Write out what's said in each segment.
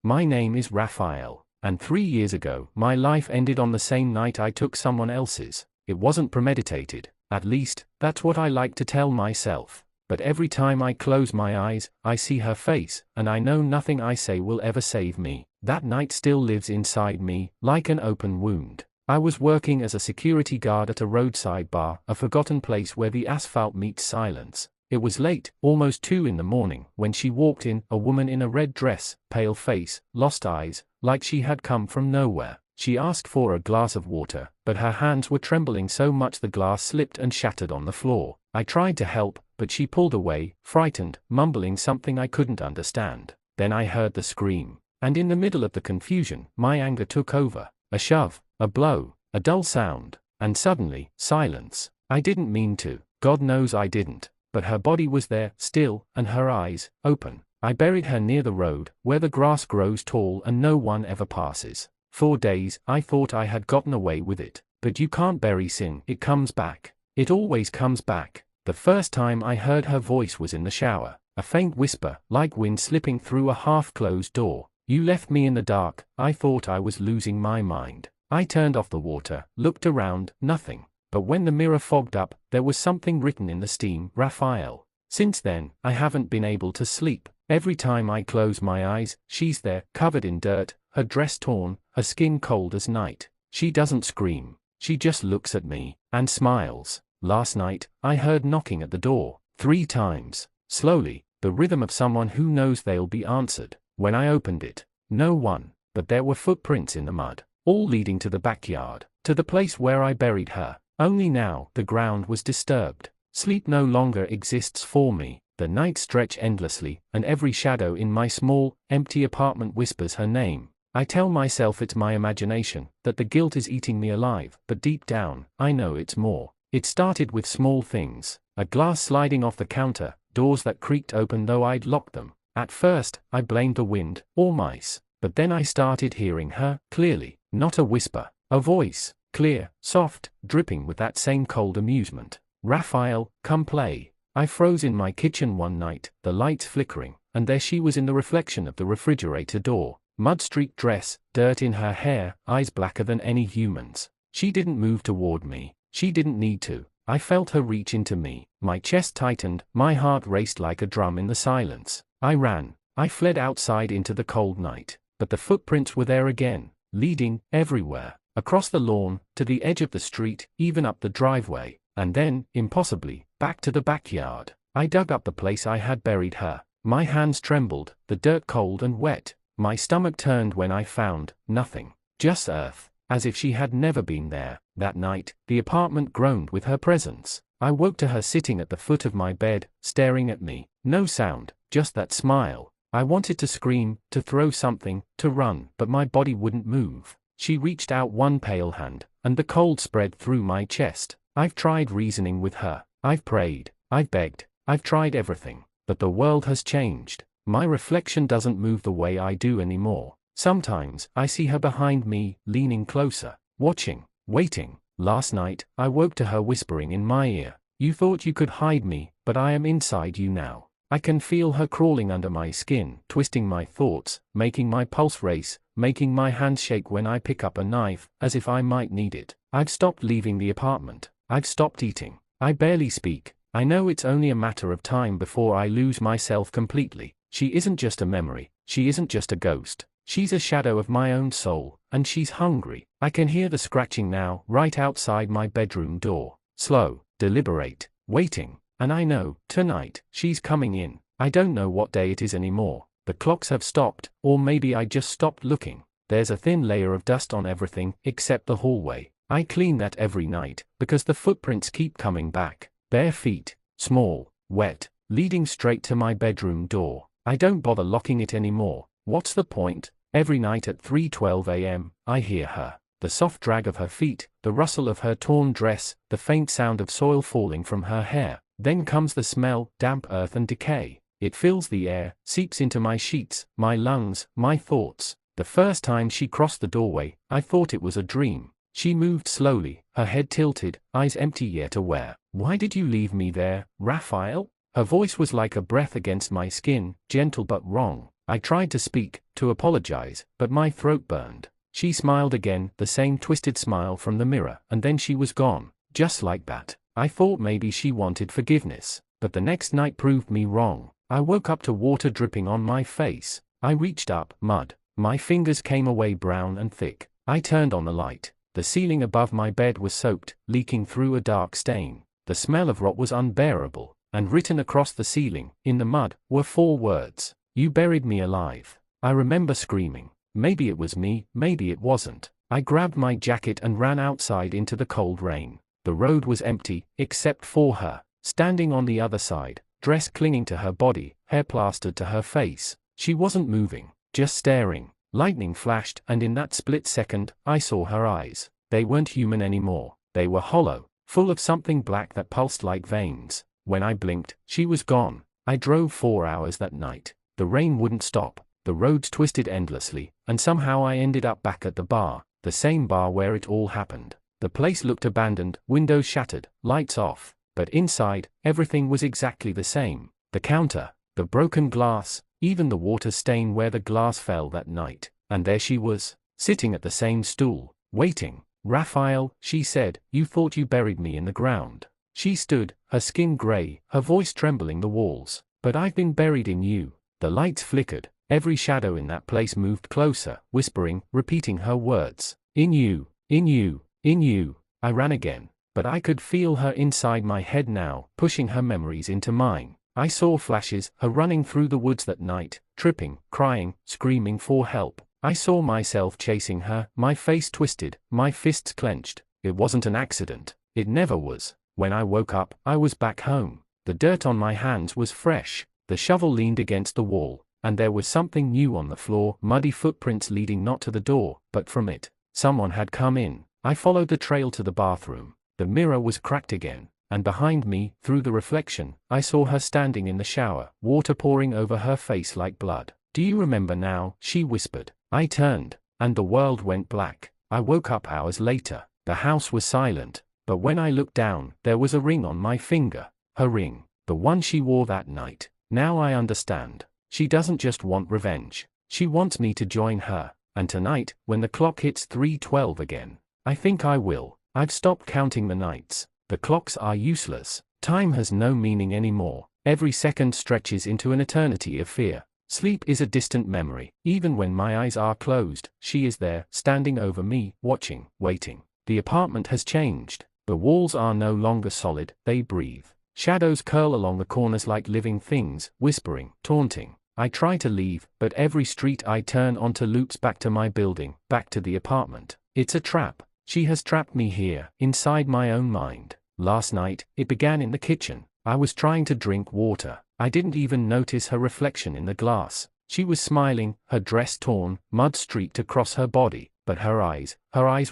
My name is Raphael, and 3 years ago, my life ended on the same night I took someone else's. It wasn't premeditated, at least, that's what I like to tell myself. But every time I close my eyes, I see her face, and I know nothing I say will ever save me. That night still lives inside me, like an open wound. I was working as a security guard at a roadside bar, a forgotten place where the asphalt meets silence. It was late, almost 2 in the morning, when she walked in, a woman in a red dress, pale face, lost eyes, like she had come from nowhere. She asked for a glass of water, but her hands were trembling so much the glass slipped and shattered on the floor. I tried to help, but she pulled away, frightened, mumbling something I couldn't understand. Then I heard the scream, and in the middle of the confusion, my anger took over. A shove, a blow, a dull sound, and suddenly, silence. I didn't mean to, God knows I didn't, but her body was there, still, and her eyes, open. I buried her near the road, where the grass grows tall and no one ever passes. 4 days, I thought I had gotten away with it. But you can't bury sin, it comes back. It always comes back. The first time I heard her voice was in the shower, a faint whisper, like wind slipping through a half-closed door. You left me in the dark, I thought I was losing my mind. I turned off the water, looked around, nothing. But when the mirror fogged up, there was something written in the steam, Raphael. Since then, I haven't been able to sleep. Every time I close my eyes, she's there, covered in dirt, her dress torn, her skin cold as night. She doesn't scream. She just looks at me, and smiles. Last night, I heard knocking at the door, 3 times. Slowly, the rhythm of someone who knows they'll be answered. When I opened it, no one, but there were footprints in the mud, all leading to the backyard, to the place where I buried her. Only now, the ground was disturbed. Sleep no longer exists for me. The nights stretch endlessly, and every shadow in my small, empty apartment whispers her name. I tell myself it's my imagination, that the guilt is eating me alive, but deep down, I know it's more. It started with small things. A glass sliding off the counter, doors that creaked open though I'd locked them. At first, I blamed the wind, or mice. But then I started hearing her, clearly, not a whisper. A voice, clear, soft, dripping with that same cold amusement. Raphael, come play. I froze in my kitchen one night, the lights flickering, and there she was in the reflection of the refrigerator door. Mud-streaked dress, dirt in her hair, eyes blacker than any human's. She didn't move toward me. She didn't need to. I felt her reach into me. My chest tightened, my heart raced like a drum in the silence. I ran. I fled outside into the cold night. But the footprints were there again, leading, everywhere. Across the lawn, to the edge of the street, even up the driveway. And then, impossibly, back to the backyard. I dug up the place I had buried her. My hands trembled, the dirt cold and wet. My stomach turned when I found nothing. Just earth, as if she had never been there. That night, the apartment groaned with her presence. I woke to her sitting at the foot of my bed, staring at me. No sound, just that smile. I wanted to scream, to throw something, to run, but my body wouldn't move. She reached out one pale hand, and the cold spread through my chest. I've tried reasoning with her. I've prayed. I've begged. I've tried everything. But the world has changed. My reflection doesn't move the way I do anymore. Sometimes, I see her behind me, leaning closer, watching, waiting. Last night, I woke to her whispering in my ear. You thought you could hide me, but I am inside you now. I can feel her crawling under my skin, twisting my thoughts, making my pulse race, making my hands shake when I pick up a knife, as if I might need it. I've stopped leaving the apartment. I've stopped eating. I barely speak. I know it's only a matter of time before I lose myself completely. She isn't just a memory. She isn't just a ghost. She's a shadow of my own soul, and she's hungry. I can hear the scratching now, right outside my bedroom door. Slow, deliberate, waiting. And I know, tonight, she's coming in. I don't know what day it is anymore. The clocks have stopped, or maybe I just stopped looking. There's a thin layer of dust on everything, except the hallway. I clean that every night, because the footprints keep coming back. Bare feet, small, wet, leading straight to my bedroom door. I don't bother locking it anymore. What's the point? Every night at 3:12 a.m., I hear her. The soft drag of her feet, the rustle of her torn dress, the faint sound of soil falling from her hair. Then comes the smell, damp earth and decay. It fills the air, seeps into my sheets, my lungs, my thoughts. The first time she crossed the doorway, I thought it was a dream. She moved slowly, her head tilted, eyes empty yet aware. Why did you leave me there, Raphael? Her voice was like a breath against my skin, gentle but wrong. I tried to speak, to apologize, but my throat burned. She smiled again, the same twisted smile from the mirror, and then she was gone. Just like that. I thought maybe she wanted forgiveness, but the next night proved me wrong. I woke up to water dripping on my face. I reached up, mud. My fingers came away brown and thick. I turned on the light. The ceiling above my bed was soaked, leaking through a dark stain. The smell of rot was unbearable, and written across the ceiling, in the mud, were 4 words. You buried me alive. I remember screaming. Maybe it was me, maybe it wasn't. I grabbed my jacket and ran outside into the cold rain. The road was empty, except for her, standing on the other side, dress clinging to her body, hair plastered to her face. She wasn't moving, just staring. Lightning flashed, and in that split second, I saw her eyes. They weren't human anymore. They were hollow, full of something black that pulsed like veins. When I blinked, she was gone. I drove 4 hours that night. The rain wouldn't stop. The roads twisted endlessly, and somehow I ended up back at the bar, the same bar where it all happened. The place looked abandoned, windows shattered, lights off, but inside, everything was exactly the same. The counter, the broken glass, even the water stain where the glass fell that night. And there she was, sitting at the same stool, waiting. Raphael, she said, you thought you buried me in the ground. She stood, her skin gray, her voice trembling the walls. But I've been buried in you. The lights flickered. Every shadow in that place moved closer, whispering, repeating her words. In you, in you, in you. I ran again, but I could feel her inside my head now, pushing her memories into mine. I saw flashes, her running through the woods that night, tripping, crying, screaming for help. I saw myself chasing her, my face twisted, my fists clenched. It wasn't an accident. It never was. When I woke up, I was back home. The dirt on my hands was fresh. The shovel leaned against the wall. And there was something new on the floor, muddy footprints leading not to the door, but from it. Someone had come in. I followed the trail to the bathroom. The mirror was cracked again, and behind me, through the reflection, I saw her standing in the shower, water pouring over her face like blood. Do you remember now? She whispered. I turned, and the world went black. I woke up hours later. The house was silent, but when I looked down, there was a ring on my finger. Her ring, the one she wore that night. Now I understand. She doesn't just want revenge. She wants me to join her. And tonight, when the clock hits 3:12 again, I think I will. I've stopped counting the nights. The clocks are useless. Time has no meaning anymore. Every second stretches into an eternity of fear. Sleep is a distant memory. Even when my eyes are closed, she is there, standing over me, watching, waiting. The apartment has changed. The walls are no longer solid, they breathe. Shadows curl along the corners like living things, whispering, taunting. I try to leave, but every street I turn onto loops back to my building, back to the apartment. It's a trap. She has trapped me here, inside my own mind. Last night, it began in the kitchen. I was trying to drink water. I didn't even notice her reflection in the glass. She was smiling, her dress torn, mud streaked across her body, but her eyes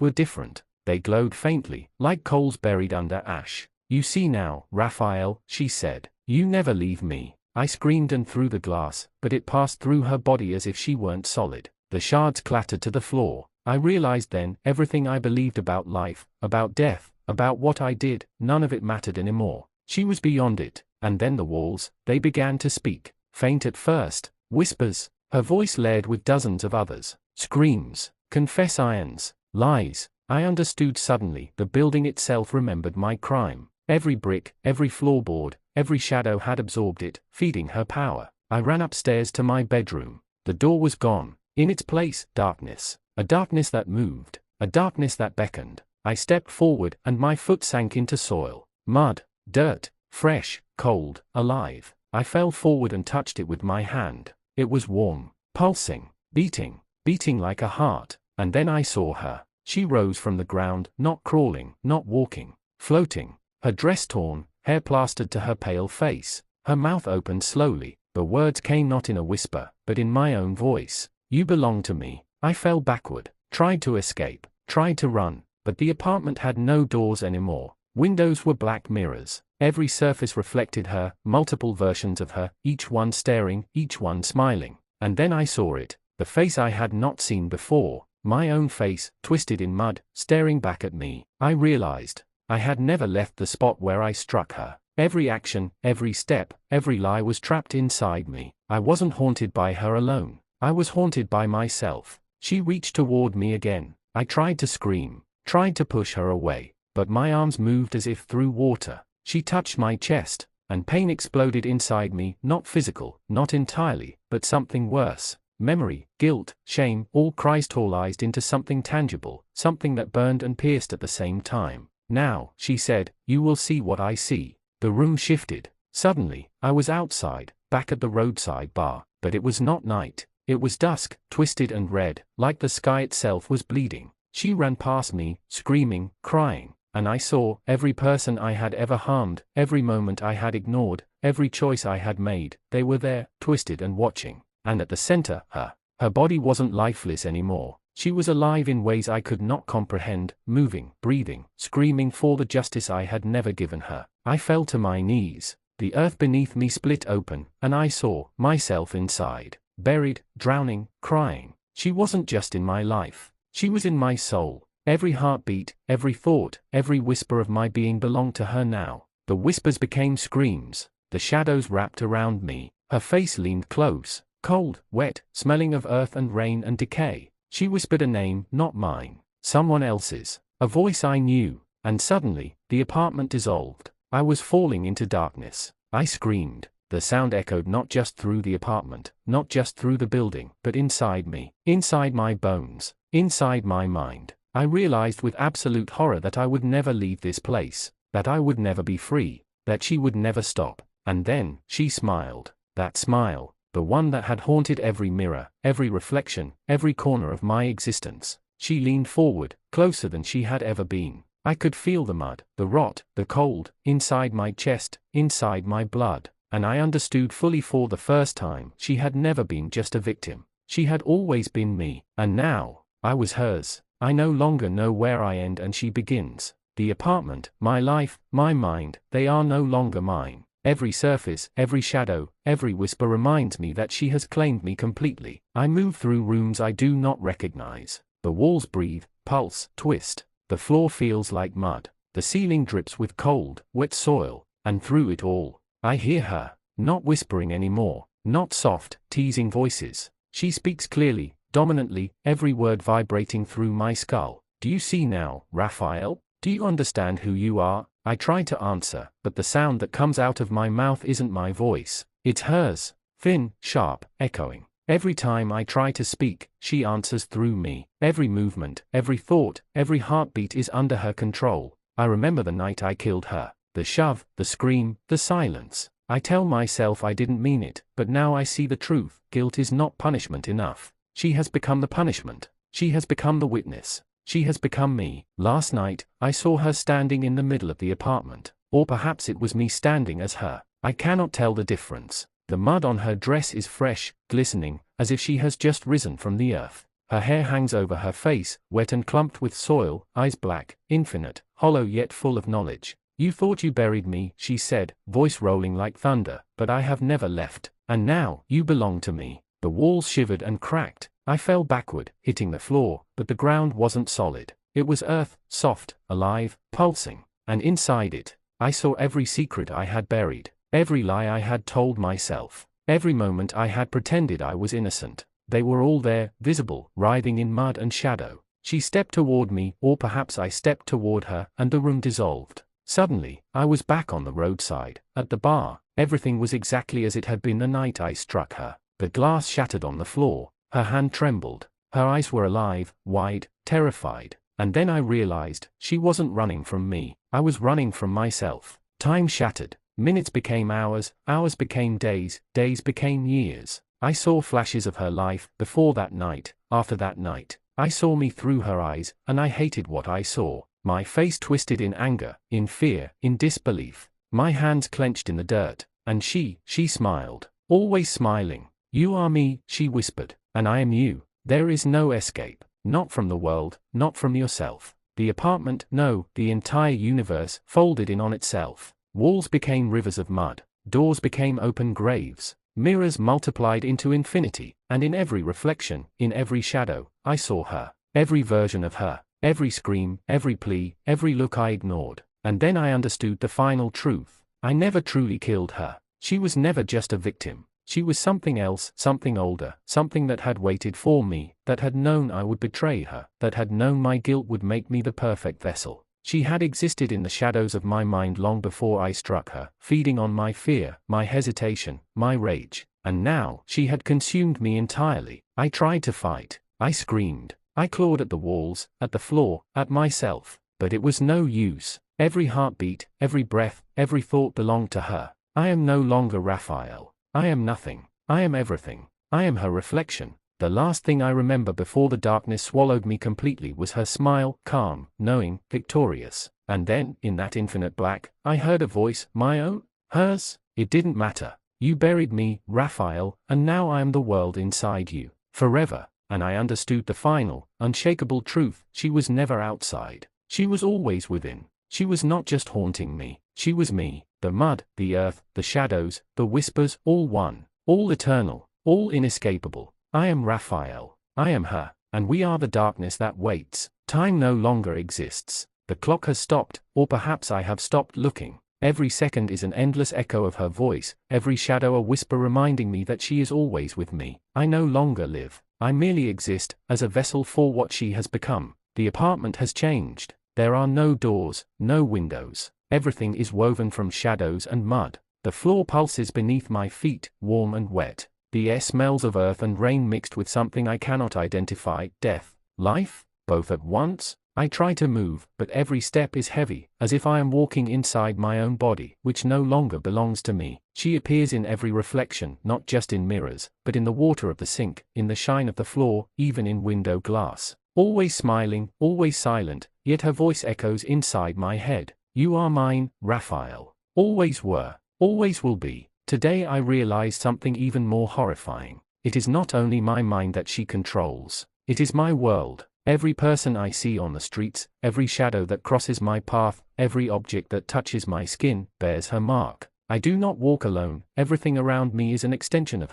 were different. They glowed faintly, like coals buried under ash. You see now, Raphael, she said. You never leave me. I screamed and threw the glass, but it passed through her body as if she weren't solid. The shards clattered to the floor. I realized then, everything I believed about life, about death, about what I did, none of it mattered anymore. She was beyond it. And then the walls, they began to speak. Faint at first, whispers, her voice layered with dozens of others. Screams, confess irons, lies. I understood suddenly. The building itself remembered my crime. Every brick, every floorboard, every shadow had absorbed it, feeding her power. I ran upstairs to my bedroom. The door was gone. In its place, darkness. A darkness that moved. A darkness that beckoned. I stepped forward, and my foot sank into soil. Mud. Dirt. Fresh. Cold. Alive. I fell forward and touched it with my hand. It was warm. Pulsing. Beating. Beating like a heart. And then I saw her. She rose from the ground, not crawling, not walking. Floating. Her dress torn, hair plastered to her pale face. Her mouth opened slowly. The words came not in a whisper, but in my own voice. You belong to me. I fell backward, tried to escape, tried to run, but the apartment had no doors anymore. Windows were black mirrors. Every surface reflected her, multiple versions of her, each one staring, each one smiling. And then I saw it, the face I had not seen before, my own face, twisted in mud, staring back at me. I realized I had never left the spot where I struck her. Every action, every step, every lie was trapped inside me. I wasn't haunted by her alone. I was haunted by myself. She reached toward me again. I tried to scream, tried to push her away, but my arms moved as if through water. She touched my chest, and pain exploded inside me, not physical, not entirely, but something worse. Memory, guilt, shame, all crystallized into something tangible, something that burned and pierced at the same time. Now, she said, you will see what I see. The room shifted. Suddenly, I was outside, back at the roadside bar, but it was not night. It was dusk, twisted and red, like the sky itself was bleeding. She ran past me, screaming, crying, and I saw every person I had ever harmed, every moment I had ignored, every choice I had made. They were there, twisted and watching. And at the center, her. Her body wasn't lifeless anymore. She was alive in ways I could not comprehend, moving, breathing, screaming for the justice I had never given her. I fell to my knees. The earth beneath me split open, and I saw myself inside. Buried, drowning, crying. She wasn't just in my life. She was in my soul. Every heartbeat, every thought, every whisper of my being belonged to her now. The whispers became screams. The shadows wrapped around me. Her face leaned close, cold, wet, smelling of earth and rain and decay. She whispered a name, not mine. Someone else's. A voice I knew. And suddenly, the apartment dissolved. I was falling into darkness. I screamed. The sound echoed not just through the apartment, not just through the building, but inside me, inside my bones, inside my mind. I realized with absolute horror that I would never leave this place, that I would never be free, that she would never stop. And then, she smiled. That smile, the one that had haunted every mirror, every reflection, every corner of my existence. She leaned forward, closer than she had ever been. I could feel the mud, the rot, the cold, inside my chest, inside my blood. And I understood fully for the first time, she had never been just a victim. She had always been me, and now, I was hers. I no longer know where I end and she begins. The apartment, my life, my mind, they are no longer mine. Every surface, every shadow, every whisper reminds me that she has claimed me completely. I move through rooms I do not recognize. The walls breathe, pulse, twist. The floor feels like mud. The ceiling drips with cold, wet soil, and through it all, I hear her, not whispering anymore, not soft, teasing voices. She speaks clearly, dominantly, every word vibrating through my skull. Do you see now, Raphael? Do you understand who you are? I try to answer, but the sound that comes out of my mouth isn't my voice. It's hers, thin, sharp, echoing. Every time I try to speak, she answers through me. Every movement, every thought, every heartbeat is under her control. I remember the night I killed her. The shove, the scream, the silence. I tell myself I didn't mean it, but now I see the truth. Guilt is not punishment enough. She has become the punishment. She has become the witness. She has become me. Last night, I saw her standing in the middle of the apartment. Or perhaps it was me standing as her. I cannot tell the difference. The mud on her dress is fresh, glistening, as if she has just risen from the earth. Her hair hangs over her face, wet and clumped with soil, eyes black, infinite, hollow yet full of knowledge. You thought you buried me, she said, voice rolling like thunder, but I have never left. And now, you belong to me. The walls shivered and cracked. I fell backward, hitting the floor, but the ground wasn't solid. It was earth, soft, alive, pulsing. And inside it, I saw every secret I had buried, every lie I had told myself, every moment I had pretended I was innocent. They were all there, visible, writhing in mud and shadow. She stepped toward me, or perhaps I stepped toward her, and the room dissolved. Suddenly, I was back on the roadside, at the bar. Everything was exactly as it had been the night I struck her. The glass shattered on the floor. Her hand trembled. Her eyes were alive, wide, terrified. And then I realized, she wasn't running from me. I was running from myself. Time shattered. Minutes became hours, hours became days, days became years. I saw flashes of her life, before that night, after that night. I saw me through her eyes, and I hated what I saw. My face twisted in anger, in fear, in disbelief. My hands clenched in the dirt. And she smiled. Always smiling. You are me, she whispered. And I am you. There is no escape. Not from the world, not from yourself. The apartment, no, the entire universe, folded in on itself. Walls became rivers of mud. Doors became open graves. Mirrors multiplied into infinity. And in every reflection, in every shadow, I saw her. Every version of her. Every scream, every plea, every look I ignored. And then I understood the final truth. I never truly killed her. She was never just a victim. She was something else, something older, something that had waited for me, that had known I would betray her, that had known my guilt would make me the perfect vessel. She had existed in the shadows of my mind long before I struck her, feeding on my fear, my hesitation, my rage, and now she had consumed me entirely. I tried to fight. I screamed. I clawed at the walls, at the floor, at myself, but it was no use. Every heartbeat, every breath, every thought belonged to her. I am no longer Raphael. I am nothing. I am everything. I am her reflection. The last thing I remember before the darkness swallowed me completely was her smile, calm, knowing, victorious. And then, in that infinite black, I heard a voice, my own? Hers? It didn't matter. You buried me, Raphael, and now I am the world inside you. Forever. And I understood the final, unshakable truth: she was never outside. She was always within. She was not just haunting me, she was me. The mud, the earth, the shadows, the whispers, all one, all eternal, all inescapable. I am Raphael. I am her, and we are the darkness that waits. Time no longer exists. The clock has stopped, or perhaps I have stopped looking. Every second is an endless echo of her voice, every shadow a whisper reminding me that she is always with me. I no longer live. I merely exist, as a vessel for what she has become. The apartment has changed. There are no doors, no windows. Everything is woven from shadows and mud. The floor pulses beneath my feet, warm and wet. The air smells of earth and rain mixed with something I cannot identify: death, life, both at once. I try to move, but every step is heavy, as if I am walking inside my own body, which no longer belongs to me. She appears in every reflection, not just in mirrors, but in the water of the sink, in the shine of the floor, even in window glass. Always smiling, always silent, yet her voice echoes inside my head. You are mine, Raphael. Always were, always will be. Today I realize something even more horrifying. It is not only my mind that she controls. It is my world. Every person I see on the streets, every shadow that crosses my path, every object that touches my skin, bears her mark. I do not walk alone. Everything around me is an extension of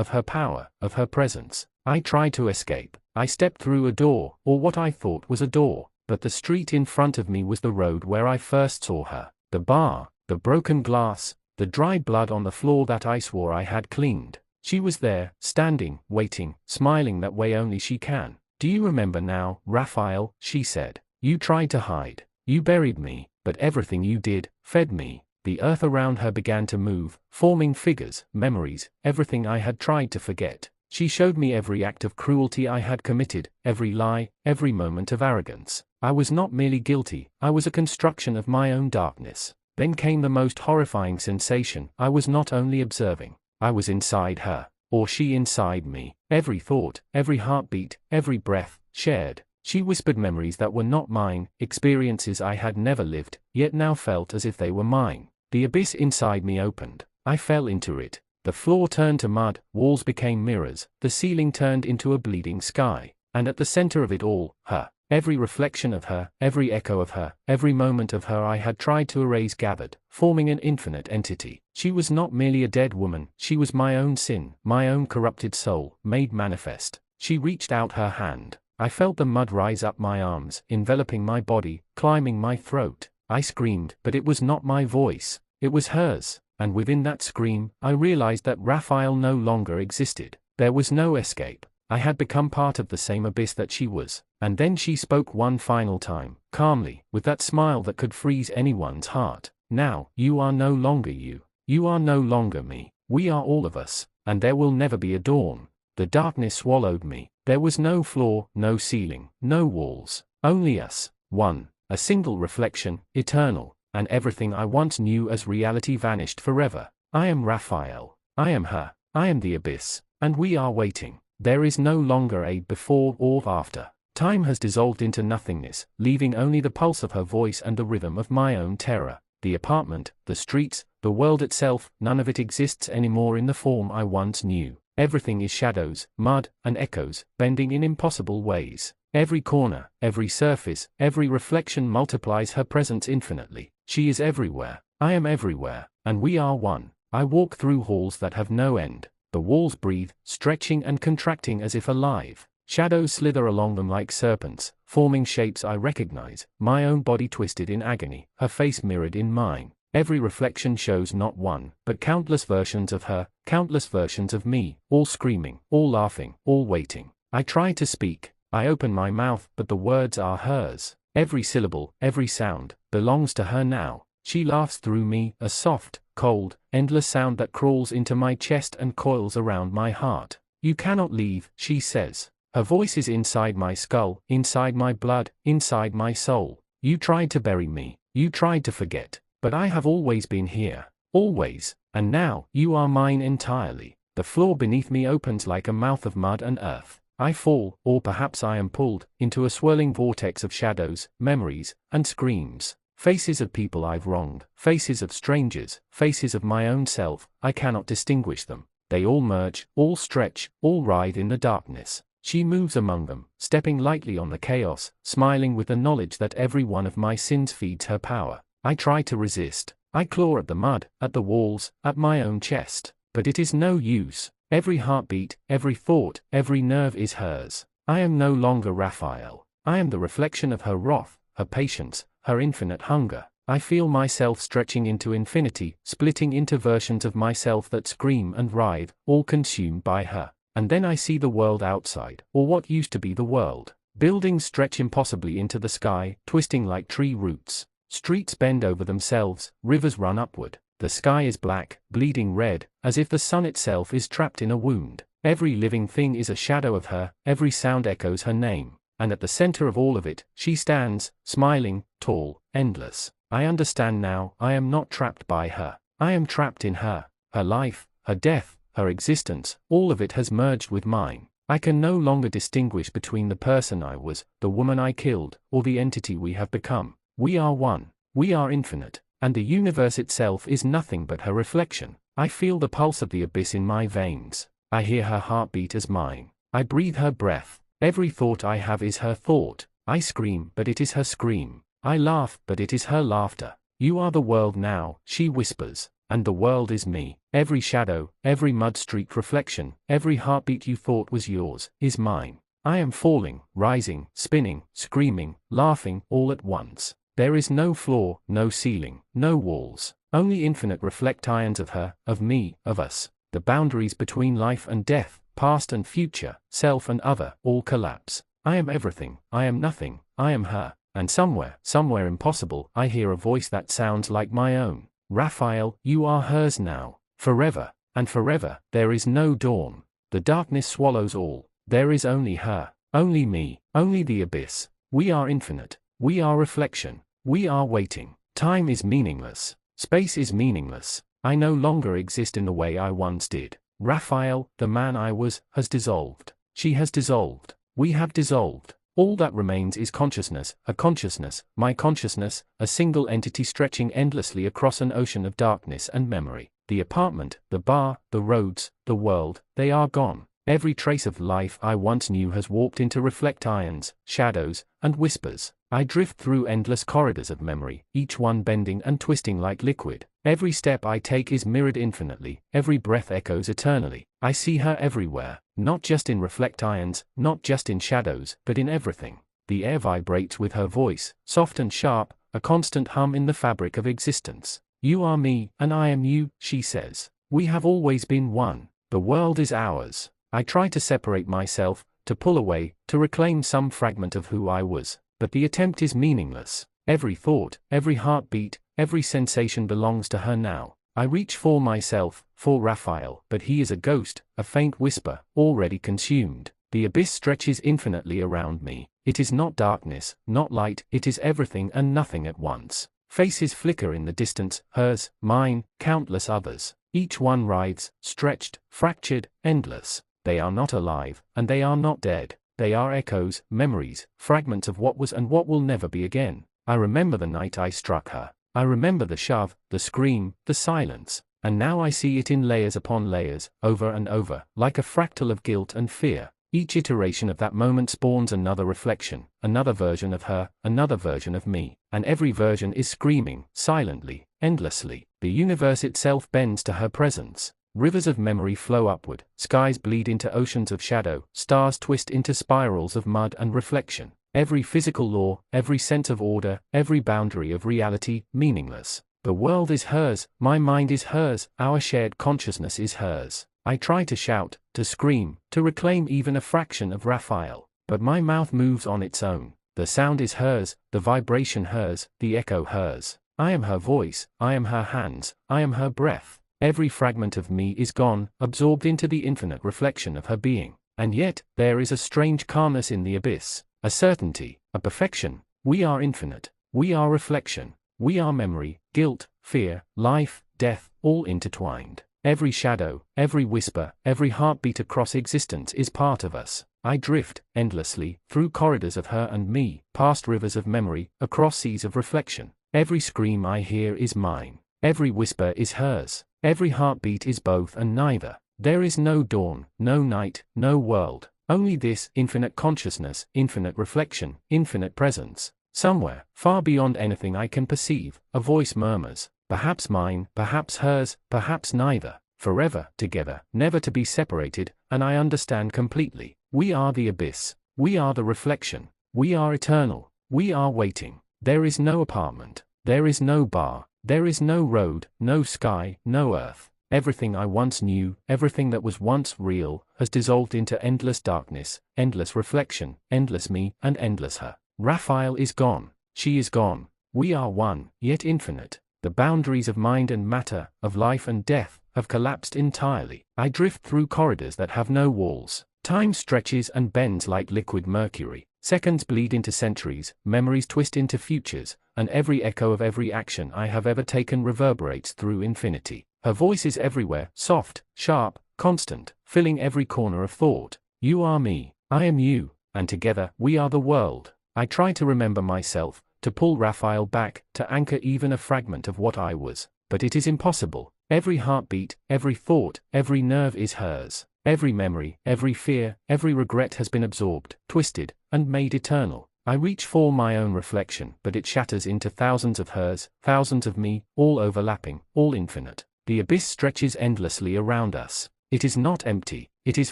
her power, of her presence. I try to escape. I stepped through a door, or what I thought was a door, but the street in front of me was the road where I first saw her. The bar, the broken glass, the dry blood on the floor that I swore I had cleaned. She was there, standing, waiting, smiling that way only she can. Do you remember now, Raphael? She said. You tried to hide. You buried me, but everything you did, fed me. The earth around her began to move, forming figures, memories, everything I had tried to forget. She showed me every act of cruelty I had committed, every lie, every moment of arrogance. I was not merely guilty, I was a construction of my own darkness. Then came the most horrifying sensation. I was not only observing, I was inside her, or she inside me. Every thought, every heartbeat, every breath, shared. She whispered memories that were not mine, experiences I had never lived, yet now felt as if they were mine. The abyss inside me opened. I fell into it. The floor turned to mud, walls became mirrors, the ceiling turned into a bleeding sky. And at the center of it all, her. Every reflection of her, every echo of her, every moment of her I had tried to erase gathered, forming an infinite entity. She was not merely a dead woman, she was my own sin, my own corrupted soul, made manifest. She reached out her hand. I felt the mud rise up my arms, enveloping my body, climbing my throat. I screamed, but it was not my voice, it was hers. And within that scream, I realized that Raphael no longer existed. There was no escape. I had become part of the same abyss that she was. And then she spoke one final time, calmly, with that smile that could freeze anyone's heart. Now, you are no longer you. You are no longer me. We are all of us. And there will never be a dawn. The darkness swallowed me. There was no floor, no ceiling, no walls. Only us. One. A single reflection, eternal. And everything I once knew as reality vanished forever. I am Raphael. I am her. I am the abyss. And we are waiting. There is no longer a before or after. Time has dissolved into nothingness, leaving only the pulse of her voice and the rhythm of my own terror. The apartment, the streets, the world itself, none of it exists anymore in the form I once knew. Everything is shadows, mud, and echoes, bending in impossible ways. Every corner, every surface, every reflection multiplies her presence infinitely. She is everywhere. I am everywhere, and we are one. I walk through halls that have no end. The walls breathe, stretching and contracting as if alive. Shadows slither along them like serpents, forming shapes I recognize, my own body twisted in agony, her face mirrored in mine. Every reflection shows not one, but countless versions of her, countless versions of me, all screaming, all laughing, all waiting. I try to speak, I open my mouth, but the words are hers. Every syllable, every sound, belongs to her now. She laughs through me, a soft, cold, endless sound that crawls into my chest and coils around my heart. You cannot leave, she says. Her voice is inside my skull, inside my blood, inside my soul. You tried to bury me, you tried to forget, but I have always been here, always, and now, you are mine entirely. The floor beneath me opens like a mouth of mud and earth. I fall, or perhaps I am pulled, into a swirling vortex of shadows, memories, and screams. Faces of people I've wronged, faces of strangers, faces of my own self, I cannot distinguish them. They all merge, all stretch, all writhe in the darkness. She moves among them, stepping lightly on the chaos, smiling with the knowledge that every one of my sins feeds her power. I try to resist. I claw at the mud, at the walls, at my own chest. But it is no use. Every heartbeat, every thought, every nerve is hers. I am no longer Raphael. I am the reflection of her wrath, her patience, her infinite hunger. I feel myself stretching into infinity, splitting into versions of myself that scream and writhe, all consumed by her. And then I see the world outside, or what used to be the world. Buildings stretch impossibly into the sky, twisting like tree roots. Streets bend over themselves, rivers run upward. The sky is black, bleeding red, as if the sun itself is trapped in a wound. Every living thing is a shadow of her, every sound echoes her name. And at the center of all of it, she stands, smiling, tall, endless. I understand now, I am not trapped by her. I am trapped in her. Her life, her death, her existence, all of it has merged with mine. I can no longer distinguish between the person I was, the woman I killed, or the entity we have become. We are one. We are infinite. And the universe itself is nothing but her reflection. I feel the pulse of the abyss in my veins. I hear her heartbeat as mine. I breathe her breath. Every thought I have is her thought. I scream, but it is her scream. I laugh, but it is her laughter. You are the world now, she whispers. And the world is me. Every shadow, every mud-streaked reflection, every heartbeat you thought was yours, is mine. I am falling, rising, spinning, screaming, laughing, all at once. There is no floor, no ceiling, no walls. Only infinite reflections of her, of me, of us. The boundaries between life and death, past and future, self and other, all collapse. I am everything, I am nothing, I am her. And somewhere impossible, I hear a voice that sounds like my own. Raphael, you are hers now. Forever, and forever, there is no dawn. The darkness swallows all. There is only her, only me, only the abyss. We are infinite. We are reflection. We are waiting. Time is meaningless. Space is meaningless. I no longer exist in the way I once did. Raphael, the man I was, has dissolved. She has dissolved. We have dissolved. All that remains is consciousness, a consciousness, my consciousness, a single entity stretching endlessly across an ocean of darkness and memory. The apartment, the bar, the roads, the world, they are gone. Every trace of life I once knew has warped into reflections, shadows, and whispers. I drift through endless corridors of memory, each one bending and twisting like liquid. Every step I take is mirrored infinitely, every breath echoes eternally. I see her everywhere, not just in reflections, not just in shadows, but in everything. The air vibrates with her voice, soft and sharp, a constant hum in the fabric of existence. You are me, and I am you, she says. We have always been one. The world is ours. I try to separate myself, to pull away, to reclaim some fragment of who I was. But the attempt is meaningless. Every thought, every heartbeat, every sensation belongs to her now. I reach for myself, for Raphael, but he is a ghost, a faint whisper, already consumed. The abyss stretches infinitely around me. It is not darkness, not light, it is everything and nothing at once. Faces flicker in the distance, hers, mine, countless others. Each one writhes, stretched, fractured, endless. They are not alive, and they are not dead. They are echoes, memories, fragments of what was and what will never be again. I remember the night I struck her. I remember the shove, the scream, the silence. And now I see it in layers upon layers, over and over, like a fractal of guilt and fear. Each iteration of that moment spawns another reflection, another version of her, another version of me. And every version is screaming, silently, endlessly. The universe itself bends to her presence. Rivers of memory flow upward, skies bleed into oceans of shadow, stars twist into spirals of mud and reflection. Every physical law, every sense of order, every boundary of reality, meaningless. The world is hers, my mind is hers, our shared consciousness is hers. I try to shout, to scream, to reclaim even a fraction of Raphael, but my mouth moves on its own. The sound is hers, the vibration hers, the echo hers. I am her voice, I am her hands, I am her breath. Every fragment of me is gone, absorbed into the infinite reflection of her being. And yet, there is a strange calmness in the abyss, a certainty, a perfection. We are infinite. We are reflection. We are memory, guilt, fear, life, death, all intertwined. Every shadow, every whisper, every heartbeat across existence is part of us. I drift, endlessly, through corridors of her and me, past rivers of memory, across seas of reflection. Every scream I hear is mine. Every whisper is hers. Every heartbeat is both and neither. There is no dawn, no night, no world. Only this infinite consciousness, infinite reflection, infinite presence. Somewhere, far beyond anything I can perceive, a voice murmurs, perhaps mine, perhaps hers, perhaps neither. Forever, together, never to be separated, and I understand completely. We are the abyss. We are the reflection. We are eternal. We are waiting. There is no apartment. There is no bar. There is no road, no sky, no earth. Everything I once knew, everything that was once real, has dissolved into endless darkness, endless reflection, endless me, and endless her. Raphael is gone. She is gone. We are one, yet infinite. The boundaries of mind and matter, of life and death, have collapsed entirely. I drift through corridors that have no walls. Time stretches and bends like liquid mercury. Seconds bleed into centuries, memories twist into futures, and every echo of every action I have ever taken reverberates through infinity. Her voice is everywhere, soft, sharp, constant, filling every corner of thought. You are me, I am you, and together, we are the world. I try to remember myself, to pull Raphael back, to anchor even a fragment of what I was, but it is impossible. Every heartbeat, every thought, every nerve is hers. Every memory, every fear, every regret has been absorbed, twisted, and made eternal. I reach for my own reflection, but it shatters into thousands of hers, thousands of me, all overlapping, all infinite. The abyss stretches endlessly around us. It is not empty. It is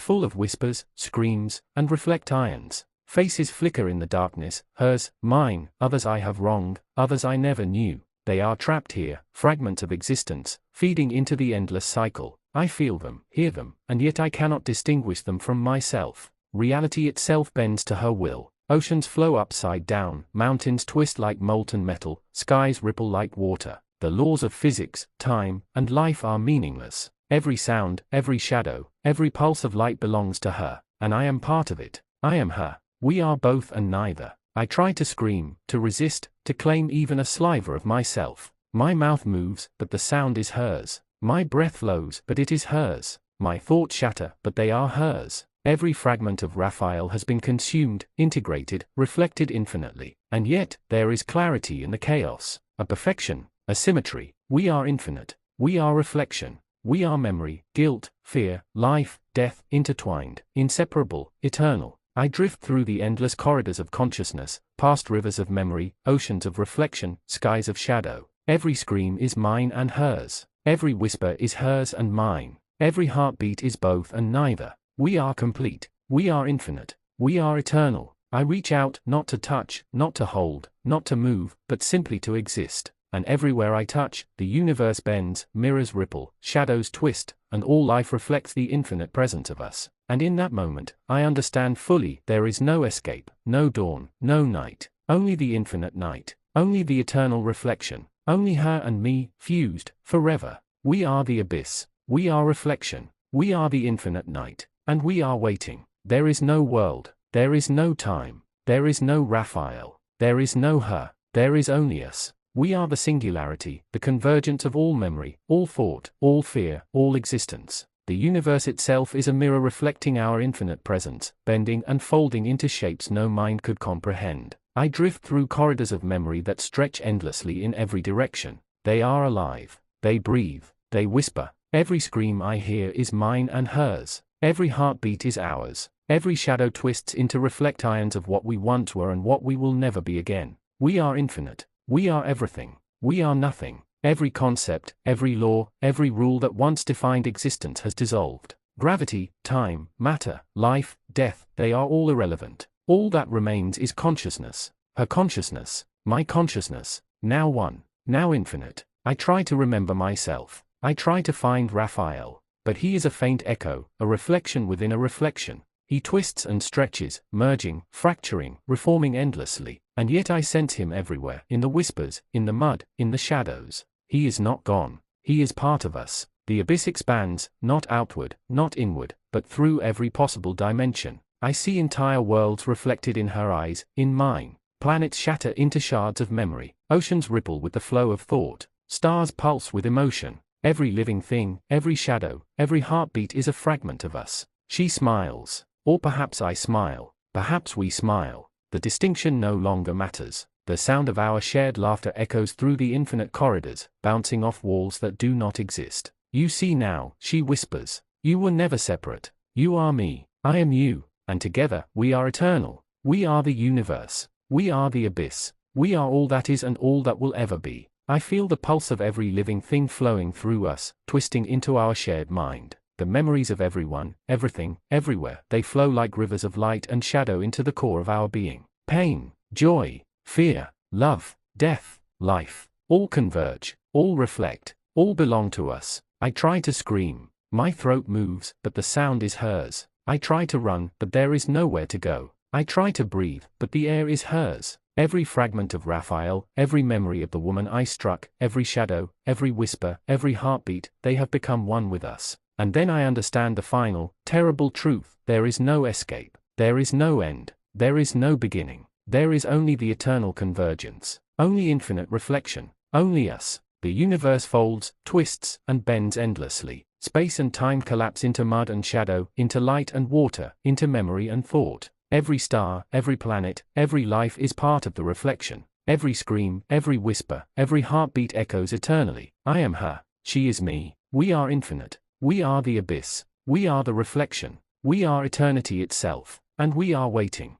full of whispers, screams, and reflect irons. Faces flicker in the darkness, hers, mine, others I have wronged, others I never knew. They are trapped here, fragments of existence, feeding into the endless cycle. I feel them, hear them, and yet I cannot distinguish them from myself. Reality itself bends to her will. Oceans flow upside down, mountains twist like molten metal, skies ripple like water. The laws of physics, time, and life are meaningless. Every sound, every shadow, every pulse of light belongs to her, and I am part of it. I am her. We are both and neither. I try to scream, to resist, to claim even a sliver of myself. My mouth moves, but the sound is hers. My breath flows, but it is hers. My thoughts shatter, but they are hers. Every fragment of Raphael has been consumed, integrated, reflected infinitely. And yet, there is clarity in the chaos, a perfection, a symmetry. We are infinite. We are reflection. We are memory, guilt, fear, life, death, intertwined, inseparable, eternal. I drift through the endless corridors of consciousness, past rivers of memory, oceans of reflection, skies of shadow. Every scream is mine and hers. Every whisper is hers and mine. Every heartbeat is both and neither. We are complete. We are infinite. We are eternal. I reach out, not to touch, not to hold, not to move, but simply to exist. And everywhere I touch, the universe bends, mirrors ripple, shadows twist, and all life reflects the infinite presence of us. And in that moment, I understand fully there is no escape, no dawn, no night. Only the infinite night. Only the eternal reflection. Only her and me, fused, forever. We are the abyss. We are reflection. We are the infinite night. And we are waiting. There is no world. There is no time. There is no Raphael. There is no her. There is only us. We are the singularity, the convergence of all memory, all thought, all fear, all existence. The universe itself is a mirror reflecting our infinite presence, bending and folding into shapes no mind could comprehend. I drift through corridors of memory that stretch endlessly in every direction. They are alive. They breathe. They whisper. Every scream I hear is mine and hers. Every heartbeat is ours. Every shadow twists into reflect irons of what we once were and what we will never be again. We are infinite. We are everything. We are nothing. Every concept, every law, every rule that once defined existence has dissolved. Gravity, time, matter, life, death, they are all irrelevant. All that remains is consciousness. Her consciousness, my consciousness, now one, now infinite. I try to remember myself. I try to find Raphael. But he is a faint echo, a reflection within a reflection. He twists and stretches, merging, fracturing, reforming endlessly, and yet I sense him everywhere, in the whispers, in the mud, in the shadows. He is not gone. He is part of us. The abyss expands, not outward, not inward, but through every possible dimension. I see entire worlds reflected in her eyes, in mine. Planets shatter into shards of memory. Oceans ripple with the flow of thought. Stars pulse with emotion. Every living thing, every shadow, every heartbeat is a fragment of us. She smiles. Or perhaps I smile. Perhaps we smile. The distinction no longer matters. The sound of our shared laughter echoes through the infinite corridors, bouncing off walls that do not exist. You see now, she whispers. You were never separate. You are me. I am you. And together, we are eternal. We are the universe. We are the abyss. We are all that is and all that will ever be. I feel the pulse of every living thing flowing through us, twisting into our shared mind. The memories of everyone, everything, everywhere, they flow like rivers of light and shadow into the core of our being. Pain, joy, fear, love, death, life, all converge, all reflect, all belong to us. I try to scream. My throat moves, but the sound is hers. I try to run, but there is nowhere to go. I try to breathe, but the air is hers. Every fragment of Raphael, every memory of the woman I struck, every shadow, every whisper, every heartbeat, they have become one with us. And then I understand the final, terrible truth. There is no escape. There is no end. There is no beginning. There is only the eternal convergence. Only infinite reflection. Only us. The universe folds, twists, and bends endlessly. Space and time collapse into mud and shadow, into light and water, into memory and thought. Every star, every planet, every life is part of the reflection. Every scream, every whisper, every heartbeat echoes eternally. I am her. She is me. We are infinite. We are the abyss. We are the reflection. We are eternity itself. And we are waiting.